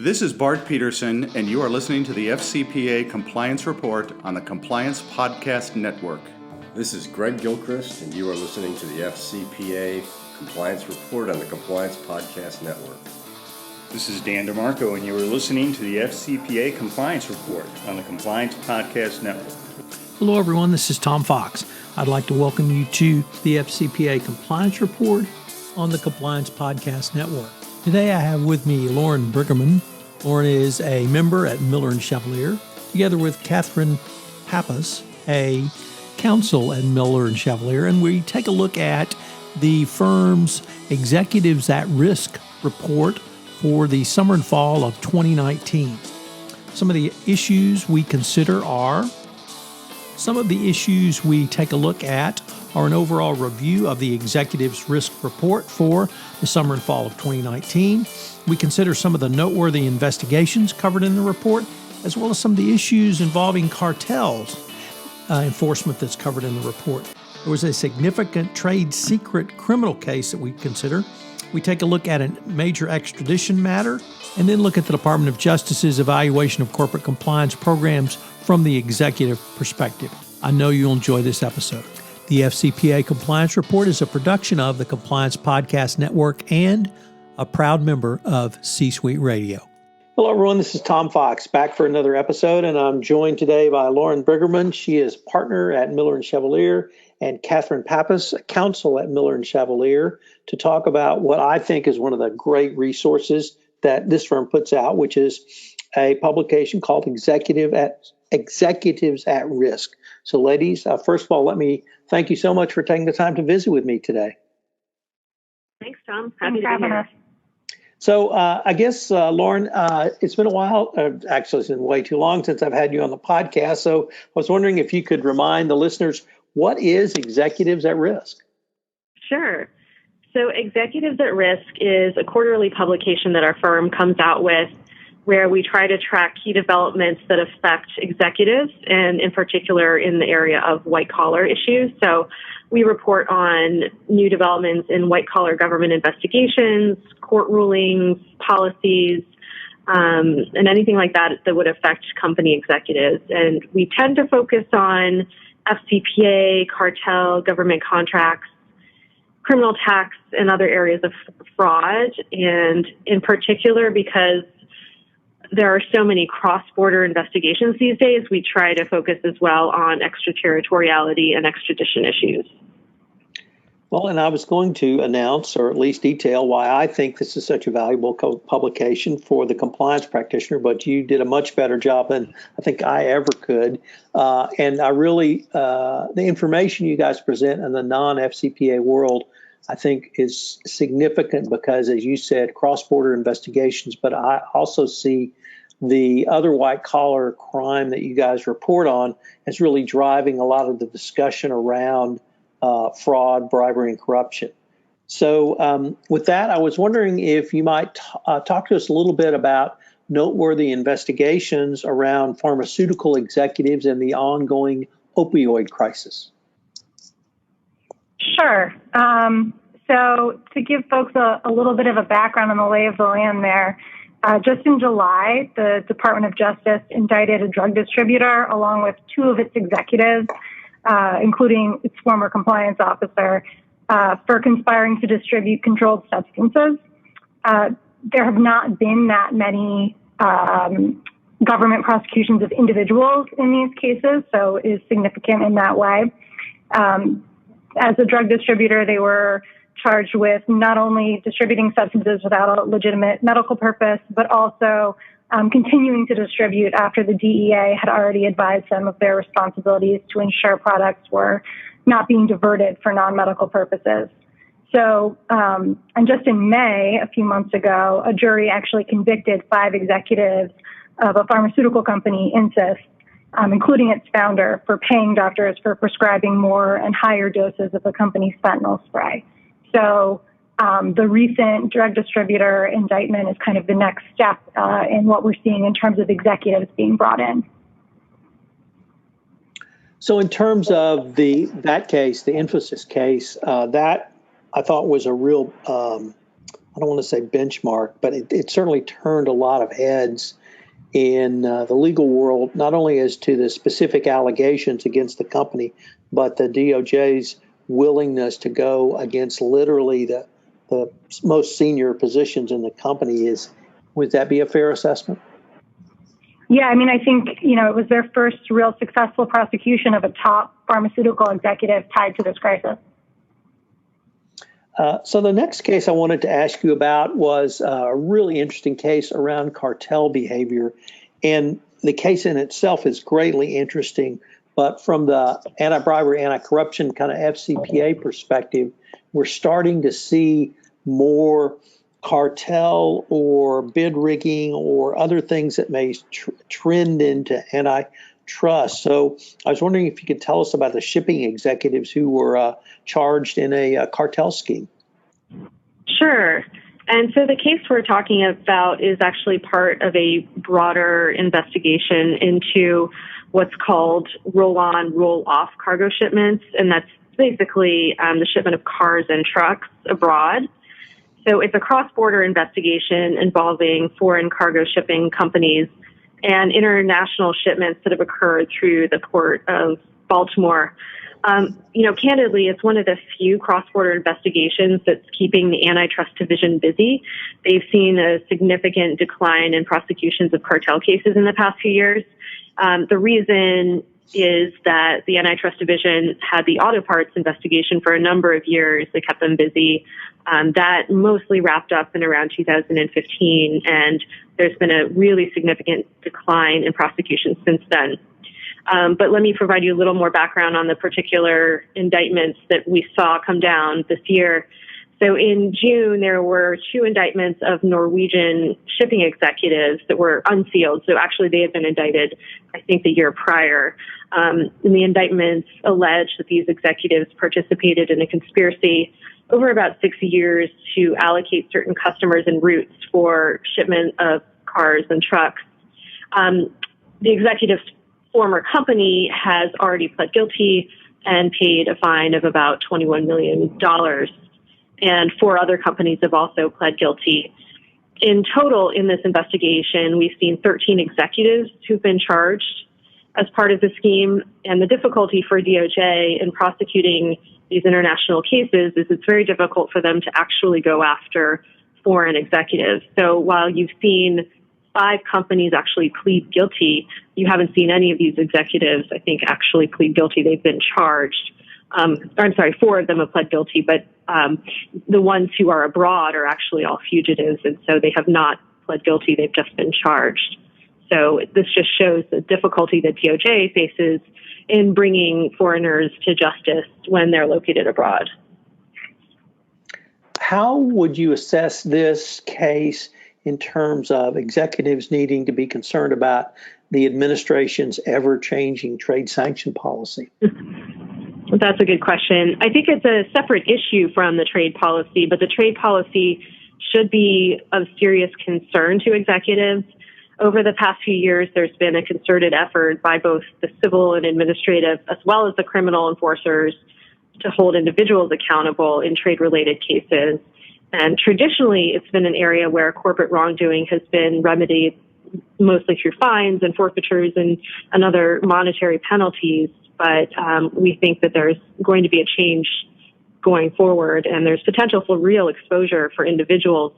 This is Bart Peterson, and you are listening to the FCPA Compliance Report on the Compliance Podcast Network. This is Greg Gilchrist, and you are listening to the FCPA Compliance Report on the Compliance Podcast Network. This is Dan DeMarco, and you are listening to the FCPA Compliance Report on the Compliance Podcast Network. Hello, everyone. This is Tom Fox. I'd like to welcome you to the FCPA Compliance Report on the Compliance Podcast Network. Today, I have with me Lauren Briggerman. Lauren is a member at Miller Chevalier, together with Katherine Pappas, a counsel at Miller Chevalier, and we take a look at the firm's Executives at Risk report for the summer and fall of 2019. Some of the issues we consider are some of the issues we take a look at are an overall review of the Executives Risk report for the summer and fall of 2019. We consider some of the noteworthy investigations covered in the report, as well as some of the issues involving cartels enforcement that's covered in the report. There was a significant trade secret criminal case that we consider. We take a look at a major extradition matter, and then look at the Department of Justice's evaluation of corporate compliance programs from the executive perspective. I know you'll enjoy this episode. The FCPA Compliance Report is a production of the Compliance Podcast Network and a proud member of C-Suite Radio. Hello, everyone. This is Tom Fox, back for another episode, and I'm joined today by Lauren Briggerman. She is partner at Miller Chevalier, and Katherine Pappas, counsel at Miller Chevalier, to talk about what I think is one of the great resources that this firm puts out, which is a publication called Executives at Risk. So, ladies, first of all, let me thank you so much for taking the time to visit with me today. Thanks, Tom. Happy to be here. So I guess, Lauren, it's been a while. Actually, it's been way too long since I've had you on the podcast. So I was wondering if you could remind the listeners, what is Executives at Risk? Sure. So Executives at Risk is a quarterly publication that our firm comes out with, where we try to track key developments that affect executives, and in particular in the area of white-collar issues. So we report on new developments in white-collar government investigations, court rulings, policies, and anything like that that would affect company executives. And we tend to focus on FCPA, cartel, government contracts, criminal tax, and other areas of fraud. And in particular, because there are so many cross-border investigations these days, we try to focus as well on extraterritoriality and extradition issues. Well, and I was going to announce, or at least detail, why I think this is such a valuable publication for the compliance practitioner, but you did a much better job than I think I ever could. And I really, the information you guys present in the non-FCPA world, I think is significant because, as you said, cross-border investigations, but I also see the other white-collar crime that you guys report on is really driving a lot of the discussion around fraud, bribery, and corruption. So with that, I was wondering if you might talk to us a little bit about noteworthy investigations around pharmaceutical executives and the ongoing opioid crisis. Sure. So to give folks a little bit of a background on the lay of the land there, just in July, the Department of Justice indicted a drug distributor along with two of its executives, including its former compliance officer, for conspiring to distribute controlled substances. There have not been that many government prosecutions of individuals in these cases, so it is significant in that way. As a drug distributor, they were charged with not only distributing substances without a legitimate medical purpose, but also continuing to distribute after the DEA had already advised them of their responsibilities to ensure products were not being diverted for non-medical purposes. So, and just in May, a few months ago, a jury actually convicted 5 executives of a pharmaceutical company, Insys, including its founder, for paying doctors for prescribing more and higher doses of the company's fentanyl spray. So the recent drug distributor indictment is kind of the next step in what we're seeing in terms of executives being brought in. So in terms of that case, the Infosys case, that I thought was a real I don't want to say benchmark, but it certainly turned a lot of heads in the legal world, not only as to the specific allegations against the company, but the DOJ's willingness to go against literally the most senior positions in the company. Would that be a fair assessment? Yeah, I mean, I think, it was their first real successful prosecution of a top pharmaceutical executive tied to this crisis. So the next case I wanted to ask you about was a really interesting case around cartel behavior. And the case in itself is greatly interesting. But from the anti-bribery, anti-corruption kind of FCPA perspective, we're starting to see more cartel or bid rigging or other things that may trend into antitrust. So I was wondering if you could tell us about the shipping executives who were charged in a cartel scheme. Sure. And so the case we're talking about is actually part of a broader investigation into what's called roll-on, roll-off cargo shipments, and that's basically the shipment of cars and trucks abroad. So it's a cross-border investigation involving foreign cargo shipping companies and international shipments that have occurred through the Port of Baltimore. Candidly, it's one of the few cross-border investigations that's keeping the Antitrust Division busy. They've seen a significant decline in prosecutions of cartel cases in the past few years. The reason is that the Antitrust Division had the auto parts investigation for a number of years. They kept them busy. That mostly wrapped up in around 2015, and there's been a really significant decline in prosecutions since then. But let me provide you a little more background on the particular indictments that we saw come down this year. So in June, there were 2 indictments of Norwegian shipping executives that were unsealed. So actually, they had been indicted, I think, the year prior. And the indictments allege that these executives participated in a conspiracy over about 6 years to allocate certain customers and routes for shipment of cars and trucks. The executive's former company has already pled guilty and paid a fine of about $21 million. And 4 other companies have also pled guilty. In total, in this investigation, we've seen 13 executives who've been charged as part of the scheme. And the difficulty for DOJ in prosecuting these international cases is it's very difficult for them to actually go after foreign executives. So while you've seen 5 companies actually plead guilty, you haven't seen any of these executives, I think, actually plead guilty. They've been charged. 4 of them have pled guilty, but the ones who are abroad are actually all fugitives, and so they have not pled guilty. They've just been charged. So this just shows the difficulty that DOJ faces in bringing foreigners to justice when they're located abroad. How would you assess this case in terms of executives needing to be concerned about the administration's ever-changing trade sanction policy? That's a good question. I think it's a separate issue from the trade policy, but the trade policy should be of serious concern to executives. Over the past few years, there's been a concerted effort by both the civil and administrative, as well as the criminal enforcers, to hold individuals accountable in trade-related cases. And traditionally, it's been an area where corporate wrongdoing has been remedied mostly through fines and forfeitures and other monetary penalties. But we think that there's going to be a change going forward, and there's potential for real exposure for individuals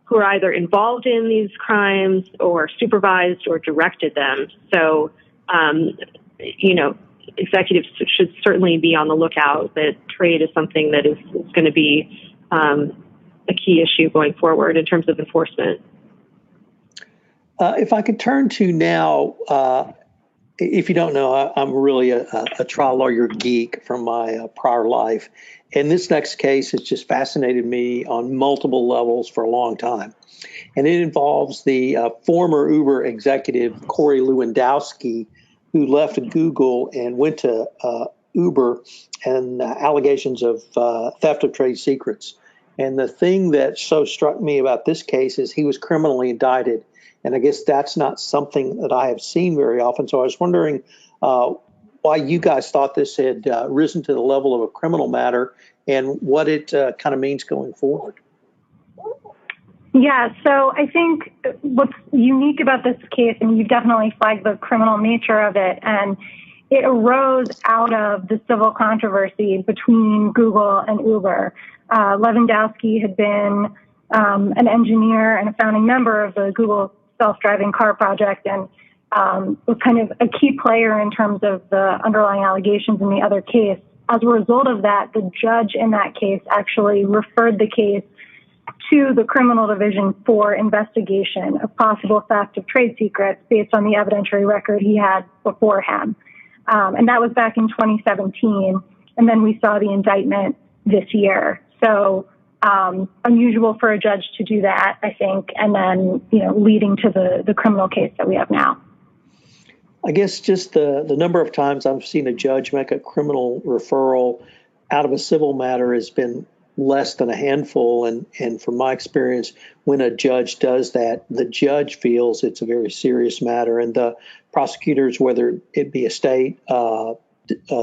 who are either involved in these crimes or supervised or directed them. So, executives should certainly be on the lookout that trade is something that is going to be a key issue going forward in terms of enforcement. If I could turn to now, if you don't know, I'm really a trial lawyer geek from my prior life. And this next case has just fascinated me on multiple levels for a long time. And it involves the former Uber executive, Corey Lewandowski, who left Google and went to Uber, and allegations of theft of trade secrets. And the thing that so struck me about this case is he was criminally indicted. And I guess that's not something that I have seen very often. So I was wondering why you guys thought this had risen to the level of a criminal matter and what it kind of means going forward. Yeah, so I think what's unique about this case, and you've definitely flagged the criminal nature of it, and it arose out of the civil controversy between Google and Uber. Lewandowski had been an engineer and a founding member of the Google self-driving car project, and was kind of a key player in terms of the underlying allegations in the other case. As a result of that, the judge in that case actually referred the case to the criminal division for investigation of possible theft of trade secrets based on the evidentiary record he had before him. And that was back in 2017. And then we saw the indictment this year. So unusual for a judge to do that, I think, and then, leading to the criminal case that we have now. I guess just the number of times I've seen a judge make a criminal referral out of a civil matter has been less than a handful. And from my experience, when a judge does that, the judge feels it's a very serious matter. And the prosecutors, whether it be a state,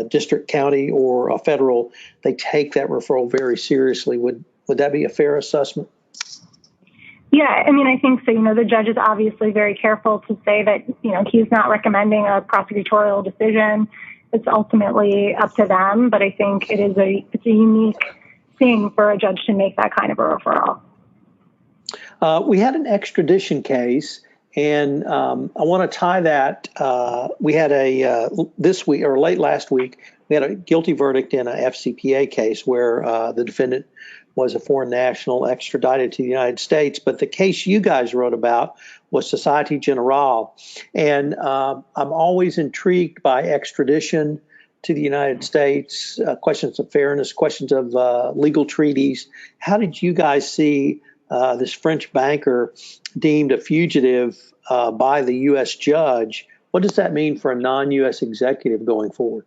district, county, or a federal, they take that referral very seriously. Would that be a fair assessment? Yeah, I think so. The judge is obviously very careful to say that, he's not recommending a prosecutorial decision. It's ultimately up to them. But I think it's a unique thing for a judge to make that kind of a referral. We had an extradition case, and I want to tie that. We had this week or late last week, we had a guilty verdict in a FCPA case where the defendant was a foreign national extradited to the United States. But the case you guys wrote about was Societe Generale. And I'm always intrigued by extradition to the United States, questions of fairness, questions of legal treaties. How did you guys see this French banker deemed a fugitive by the U.S. judge? What does that mean for a non-U.S. executive going forward?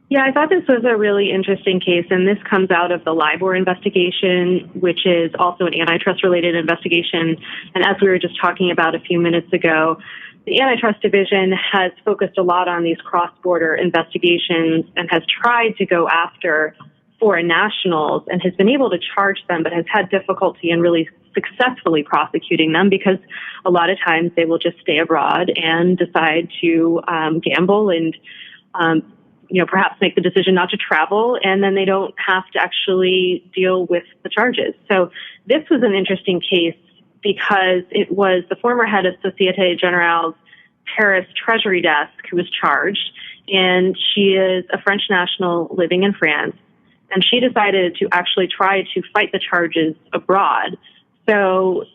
Yeah, I thought this was a really interesting case, and this comes out of the LIBOR investigation, which is also an antitrust-related investigation. And as we were just talking about a few minutes ago, the Antitrust Division has focused a lot on these cross-border investigations and has tried to go after foreign nationals and has been able to charge them, but has had difficulty in really successfully prosecuting them because a lot of times they will just stay abroad and decide to gamble and perhaps make the decision not to travel, and then they don't have to actually deal with the charges. So this was an interesting case because it was the former head of Societe Generale's Paris Treasury desk who was charged, and she is a French national living in France, and she decided to actually try to fight the charges abroad. So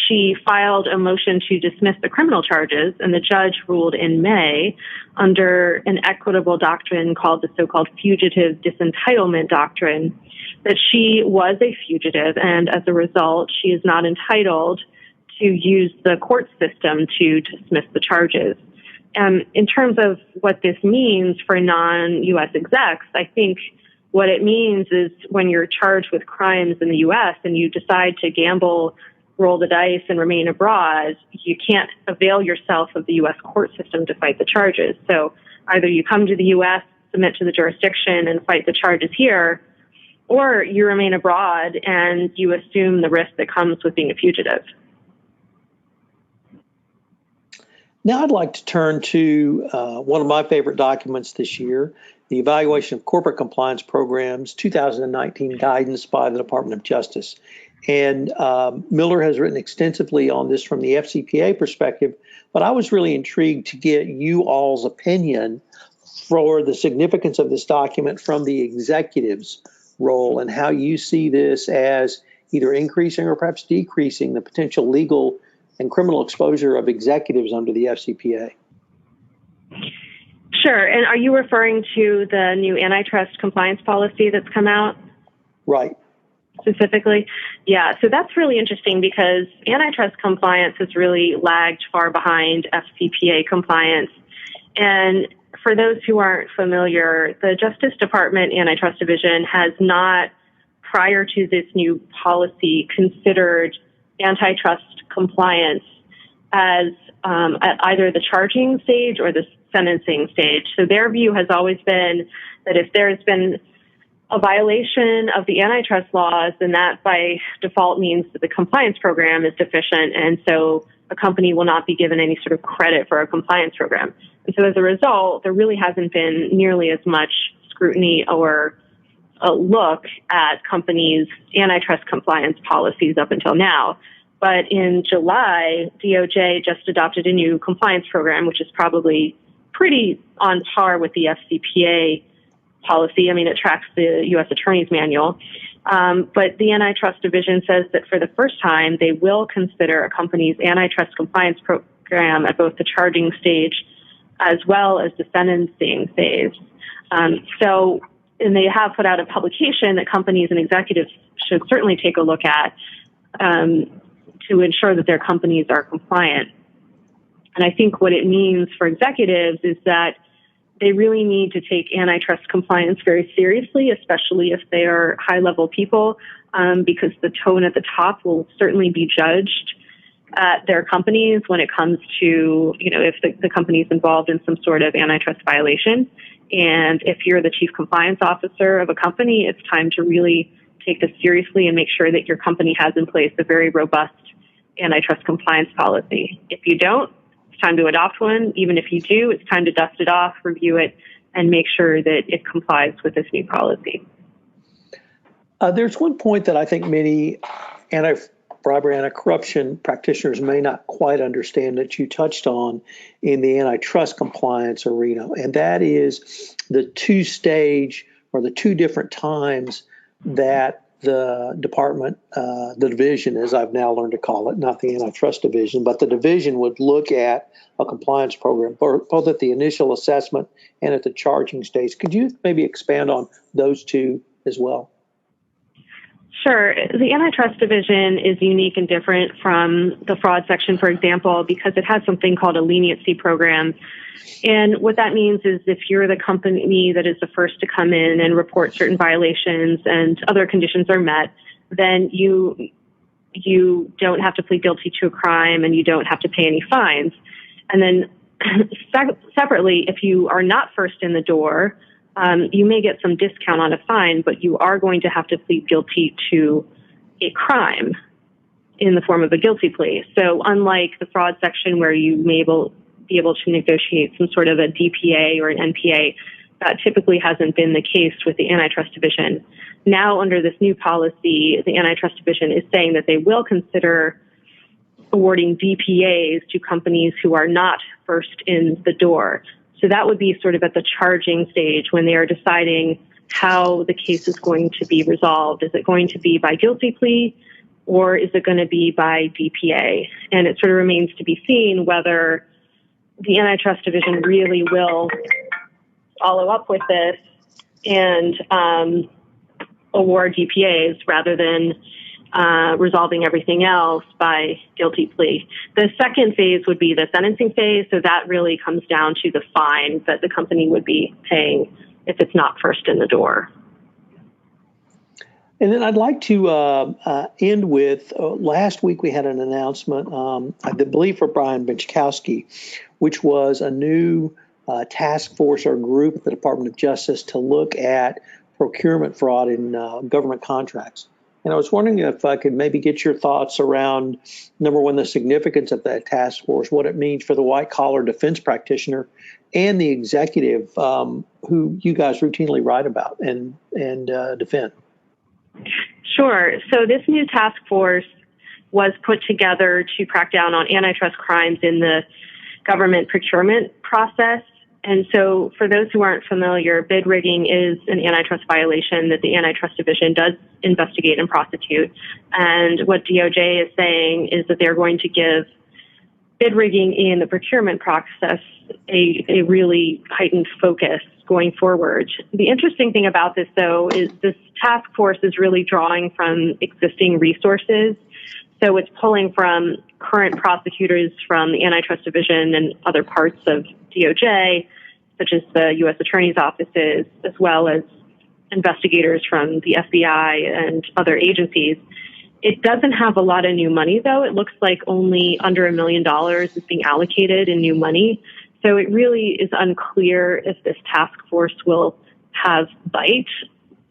she filed a motion to dismiss the criminal charges, and the judge ruled in May under an equitable doctrine called the so-called Fugitive Disentitlement Doctrine that she was a fugitive, and as a result, she is not entitled to use the court system to dismiss the charges. In terms of what this means for non-U.S. execs, I think what it means is when you're charged with crimes in the U.S. and you decide to gamble, roll the dice, and remain abroad, you can't avail yourself of the U.S. court system to fight the charges. So either you come to the U.S., submit to the jurisdiction, and fight the charges here, or you remain abroad and you assume the risk that comes with being a fugitive. Now I'd like to turn to one of my favorite documents this year, the Evaluation of Corporate Compliance Programs 2019 Guidance by the Department of Justice. And Miller has written extensively on this from the FCPA perspective, but I was really intrigued to get you all's opinion for the significance of this document from the executive's role and how you see this as either increasing or perhaps decreasing the potential legal and criminal exposure of executives under the FCPA. Sure. And are you referring to the new antitrust compliance policy that's come out? Right. Specifically? Yeah, so that's really interesting because antitrust compliance has really lagged far behind FCPA compliance. And for those who aren't familiar, the Justice Department Antitrust Division has not, prior to this new policy, considered antitrust compliance as at either the charging stage or the sentencing stage. So their view has always been that if there's been a violation of the antitrust laws, then that by default means that the compliance program is deficient, and so a company will not be given any sort of credit for a compliance program. And so as a result, there really hasn't been nearly as much scrutiny or a look at companies' antitrust compliance policies up until now. But in July, DOJ just adopted a new compliance program, which is probably pretty on par with the FCPA policy. I mean, it tracks the U.S. Attorney's Manual. But the Antitrust Division says that for the first time, they will consider a company's antitrust compliance program at both the charging stage as well as the sentencing phase. And they have put out a publication that companies and executives should certainly take a look at to ensure that their companies are compliant. And I think what it means for executives is that they really need to take antitrust compliance very seriously, especially if they are high-level people, because the tone at the top will certainly be judged at their companies when it comes to, if the company is involved in some sort of antitrust violation. And if you're the chief compliance officer of a company, it's time to really take this seriously and make sure that your company has in place a very robust antitrust compliance policy. If you don't, it's time to adopt one. Even if you do, it's time to dust it off, review it, and make sure that it complies with this new policy. There's one point that I think many anti-bribery, anti-corruption practitioners may not quite understand that you touched on in the antitrust compliance arena, and that is the two-stage or the two different times that the department, the division, as I've now learned to call it, not the antitrust division, but the division would look at a compliance program, both at the initial assessment and at the charging stage. Could you maybe expand on those two as well? Sure. The Antitrust Division is unique and different from the fraud section, for example, because it has something called a leniency program. And what that means is if you're the company that is the first to come in and report certain violations and other conditions are met, then you don't have to plead guilty to a crime and you don't have to pay any fines. And then separately, if you are not first in the door, you may get some discount on a fine, but you are going to have to plead guilty to a crime in the form of a guilty plea. So unlike the fraud section where you may be able to negotiate some sort of a DPA or an NPA, that typically hasn't been the case with the Antitrust Division. Now, under this new policy, the Antitrust Division is saying that they will consider awarding DPAs to companies who are not first in the door. So that would be sort of at the charging stage when they are deciding how the case is going to be resolved. Is it going to be by guilty plea or is it going to be by DPA? And it sort of remains to be seen whether the Antitrust Division really will follow up with this and award DPAs rather than resolving everything else by guilty plea. The second phase would be the sentencing phase, so that really comes down to the fine that the company would be paying if it's not first in the door. And then I'd like to end with, last week we had an announcement, I believe for Brian Benchkowski, which was a new task force or group at the Department of Justice to look at procurement fraud in government contracts. And I was wondering if I could maybe get your thoughts around, number one, the significance of that task force, what it means for the white-collar defense practitioner and the executive who you guys routinely write about and defend. Sure. So this new task force was put together to crack down on antitrust crimes in the government procurement process. And so for those who aren't familiar, bid rigging is an antitrust violation that the Antitrust Division does investigate and prosecute. And what DOJ is saying is that they're going to give bid rigging in the procurement process a really heightened focus going forward. The interesting thing about this, though, is this task force is really drawing from existing resources. So it's pulling from current prosecutors from the Antitrust Division and other parts of DOJ, such as the U.S. Attorney's offices, as well as investigators from the FBI and other agencies. It doesn't have a lot of new money, though. It looks like only under $1 million is being allocated in new money. So it really is unclear if this task force will have bite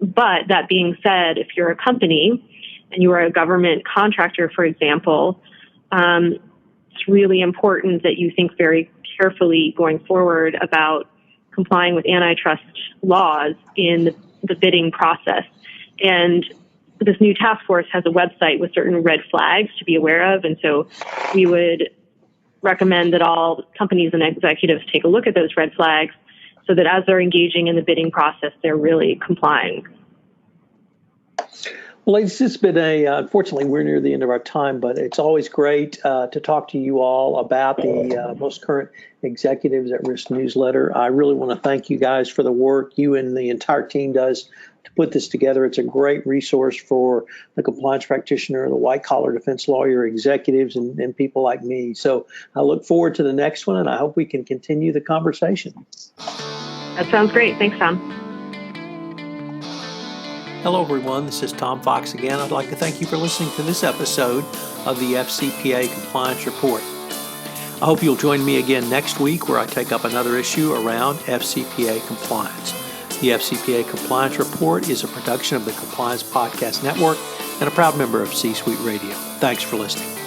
But that being said, if you're a company and you are a government contractor, for example, it's really important that you think very carefully going forward about complying with antitrust laws in the bidding process. And this new task force has a website with certain red flags to be aware of. And so we would recommend that all companies and executives take a look at those red flags so that as they're engaging in the bidding process, they're really complying. Well, ladies, it's been unfortunately, we're near the end of our time, but it's always great to talk to you all about the most current Executives at Risk newsletter. I really want to thank you guys for the work you and the entire team does to put this together. It's a great resource for the compliance practitioner, the white-collar defense lawyer, executives, and people like me. So I look forward to the next one, and I hope we can continue the conversation. That sounds great. Thanks, Tom. Hello, everyone. This is Tom Fox again. I'd like to thank you for listening to this episode of the FCPA Compliance Report. I hope you'll join me again next week where I take up another issue around FCPA compliance. The FCPA Compliance Report is a production of the Compliance Podcast Network and a proud member of C-Suite Radio. Thanks for listening.